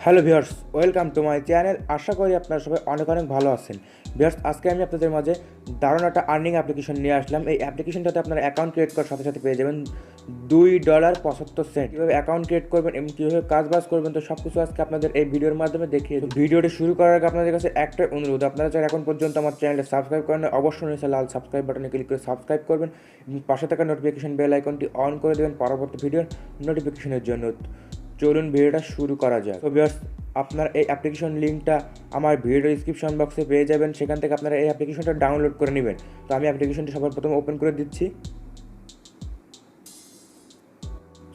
Hello viewers, welcome to my channel. আশা করি আপনারা সবাই অনেক অনেক ভালো আছেন। ভিউয়ার্স, আজকে আমি আপনাদের মাঝে দারুণ একটা আর্নিং অ্যাপ্লিকেশন নিয়ে আসলাম। এই অ্যাপ্লিকেশনটাতে আপনারা অ্যাকাউন্ট ক্রিয়েট করার সাথে সাথে পেয়ে যাবেন $2.75। কীভাবে অ্যাকাউন্ট ক্রিয়েট করবেন এবং কীভাবে কাজ করবেন, তো সব কিছু আজকে আপনাদের এই ভিডিওর মাধ্যমে দেখিয়ে দেব। ভিডিওটি শুরু করার আগে আপনাদের কাছে একটা অনুরোধ, আপনারা যারা এখন পর্যন্ত আমার চ্যানেলটা সাবস্ক্রাইব করেন অবশ্যই নিচে লাল সাবস্ক্রাইব বাটনে ক্লিক করে সাবস্ক্রাইব করবেন এবং পাশে থাকা নোটিফিকেশন বেল আইকনটি অন করে দেবেন পরবর্তী ভিডিওর নোটিফিকেশনের জন্য। চলুন ভিডিওটা শুরু করা যায়। তো ভিউয়ার্স, আপনার এই অ্যাপ্লিকেশন লিঙ্কটা আমার ভিডিও ডিসক্রিপশন বক্সে পেয়ে যাবেন, সেখান থেকে আপনারা এই অ্যাপ্লিকেশনটা ডাউনলোড করে নেবেন। তো আমি অ্যাপ্লিকেশনটি সবার প্রথম ওপেন করে দিচ্ছি।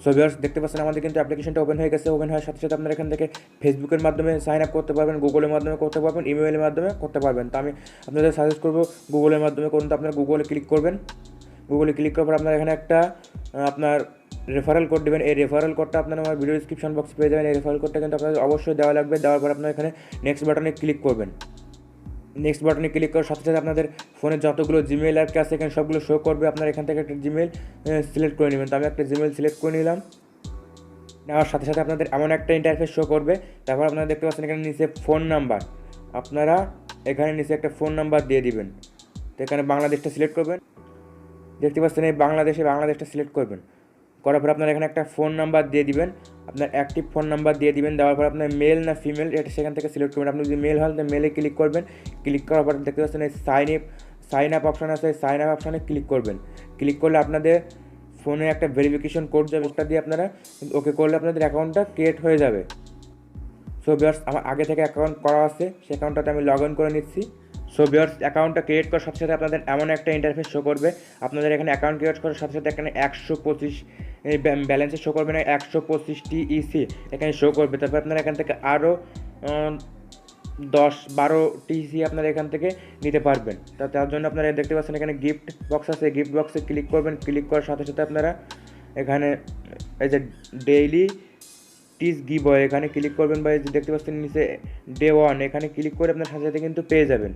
সো ভিউয়ার্স, দেখতে পাচ্ছেন আমাদের কিন্তু অ্যাপ্লিকেশনটা ওপেন হয়ে গেছে। ওপেন হওয়ার সাথে সাথে আপনারা এখান থেকে ফেসবুকের মাধ্যমে সাইন আপ করতে পারবেন, গুগলের মাধ্যমে করতে পারবেন, ইমেলের মাধ্যমে করতে পারবেন। তো আমি আপনাদের সাজেস্ট করবো গুগলের মাধ্যমে করুন। তো আপনারা গুগলে ক্লিক করবেন। গুগলে ক্লিক করার পর আপনার এখানে একটা আপনার রেফারেল কোড দেবেন। এই রেফারেল কোডটা আপনারা আমার ভিডিও ডিসক্রিপশন বক্সে পেয়ে যাবেন। এই রেফারেল কোডটা কিন্তু আপনাদের অবশ্যই দেওয়া লাগবে। দেওয়ার পর আপনারা এখানে নেক্সট বাটনে ক্লিক করবেন। নেক্সট বাটনে ক্লিক করার সাথে সাথে আপনাদের ফোনে যতগুলো জিমেল অ্যাপ আছে এখানে সবগুলো শো করবে। আপনারা এখান থেকে একটা জিমেল সিলেক্ট করে নেবেন। তো আমি একটা জিমেল সিলেক্ট করে নিলাম। নেওয়ার সাথে সাথে আপনাদের এমন একটা ইন্টারফেস শো করবে। তারপর আপনারা দেখতে পাচ্ছেন এখানে নিচে ফোন নাম্বার, আপনারা এখানে নিচে একটা ফোন নাম্বার দিয়ে দিবেন। তো এখানে বাংলাদেশটা সিলেক্ট করবেন। দেখতে পাচ্ছেন এই বাংলাদেশটা সিলেক্ট করবেন। করার পর আপনার এখানে একটা ফোন নাম্বার দিয়ে দিবেন, আপনার অ্যাক্টিভ ফোন নাম্বার দিয়ে দিবেন। দেওয়ার পর আপনার মেল না ফিমেল এটা সেখান থেকে সিলেক্ট করবেন। আপনি যদি মেল হন তো মেলে ক্লিক করবেন। ক্লিক করার পর দেখতে পাচ্ছেন এই সাইন আপ অপশান আছে, সাইন আপ অপশানে ক্লিক করবেন। ক্লিক করলে আপনাদের ফোনে একটা ভেরিফিকেশন কোড যাবে, ওটা দিয়ে আপনারা ওকে করলে আপনাদের অ্যাকাউন্টটা ক্রিয়েট হয়ে যাবে। সো ভিউয়ার্স, আমার আগে থেকে অ্যাকাউন্ট করা আছে, সেই অ্যাকাউন্টটাতে আমি লগ ইন করে নিচ্ছি। সো ভিউয়ার্স, অ্যাকাউন্টটা ক্রিয়েট করার সাথে সাথে আপনাদের এমন একটা ইন্টারফেস শো করবে। আপনাদের এখানে অ্যাকাউন্ট ক্রিয়েট করার সাথে সাথে এখানে 125 ব্যালেন্সে শো করবে না, 125 TEC এখানে শো করবে। তারপর আপনারা এখান থেকে আরও 10-12 TEC আপনারা এখান থেকে নিতে পারবেন। তার জন্য আপনারা দেখতে পাচ্ছেন এখানে গিফট বক্স আছে, গিফট বক্সে ক্লিক করবেন। ক্লিক করার সাথে সাথে আপনারা এখানে এই যে ডেইলি টিস গিভ হয় এখানে ক্লিক করবেন, বা দেখতে পাচ্ছেন নিচে ডে 1 এখানে ক্লিক করে আপনার সাথে সাথে কিন্তু পেয়ে যাবেন।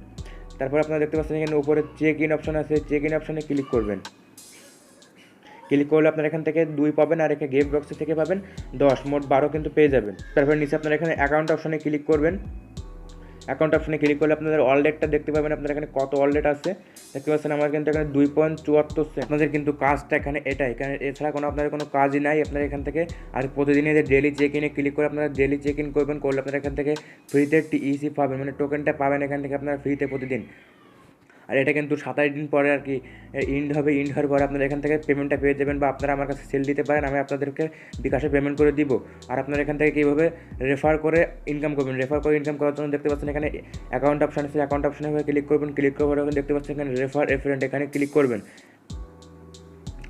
তারপর আপনারা দেখতে পাচ্ছেন এখানে উপরে চেক ইন অপশন আছে, চেক ইন অপশানে ক্লিক করবেন। ক্লিক করলে আপনার এখান থেকে 2 পাবেন, আর এখানে গিফট বক্সে থেকে পাবেন 10, মোট 12 কিন্তু পেয়ে যাবেন। তারপর নিচে আপনারা এখানে অ্যাকাউন্ট অপশানে ক্লিক করবেন। অ্যাকাউন্ট অপশানে ক্লিক করলে আপনাদের ওয়ালেটটা দেখতে পাবেন। আপনার এখানে কত ওয়ালেট আছে দেখতে পাচ্ছেন, আমার কিন্তু এখানে 2.74 সেন্ট। আপনাদের কিন্তু কাজটা এখানে এখানে এছাড়া আপনাদের কোনো কাজই নাই। আপনারা এখান থেকে আর প্রতিদিনের যে ডেলি চেক ইনে ক্লিক করে আপনারা ডেলি চেক ইন করবেন। করলে আপনারা এখান থেকে ফ্রিতে TEC পাবেন, মানে টোকেনটা পাবেন এখান থেকে আপনারা ফ্রিতে প্রতিদিন। আর এটা কিন্তু 27 দিন পরে আর কি ইন্ড হবে। ইন্ড হওয়ার পরে আপনারা এখান থেকে পেমেন্টটা পেয়ে যাবেন, বা আপনারা আমার কাছে সেল দিতে পারেন, আমি আপনাদেরকে বিকাশে পেমেন্ট করে দিব। আর আপনারা এখান থেকে কীভাবে রেফার করে ইনকাম করবেন, রেফার করে ইনকাম করার জন্য দেখতে পাচ্ছেন এখানে অ্যাকাউন্ট অপশান আছে, অ্যাকাউন্ট অপশানে ক্লিক করবেন। ক্লিক করার পরে দেখতে পাচ্ছেন এখানে রেফার এ ফ্রেন্ড এখানে ক্লিক করবেন।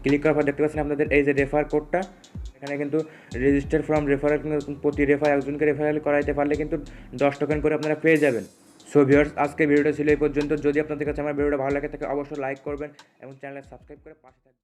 ক্লিক করার পর দেখতে পাচ্ছেন আপনাদের এই যে রেফার কোডটা, এখানে কিন্তু রেজিস্টার ফ্রম রেফারেল, প্রতি একজনকে রেফারেল করাইতে পারলে কিন্তু 10 টোকেন করে আপনারা পেয়ে যাবেন। সো ভিউয়ার্স, আজকে ভিডিওটা ছিল এই পর্যন্ত। যদি আপনাদের কাছে আমার ভিডিওটা ভালো লাগে থাকে অবশ্যই লাইক করবেন এবং চ্যানেলে সাবস্ক্রাইব করে পাশে থাকবেন।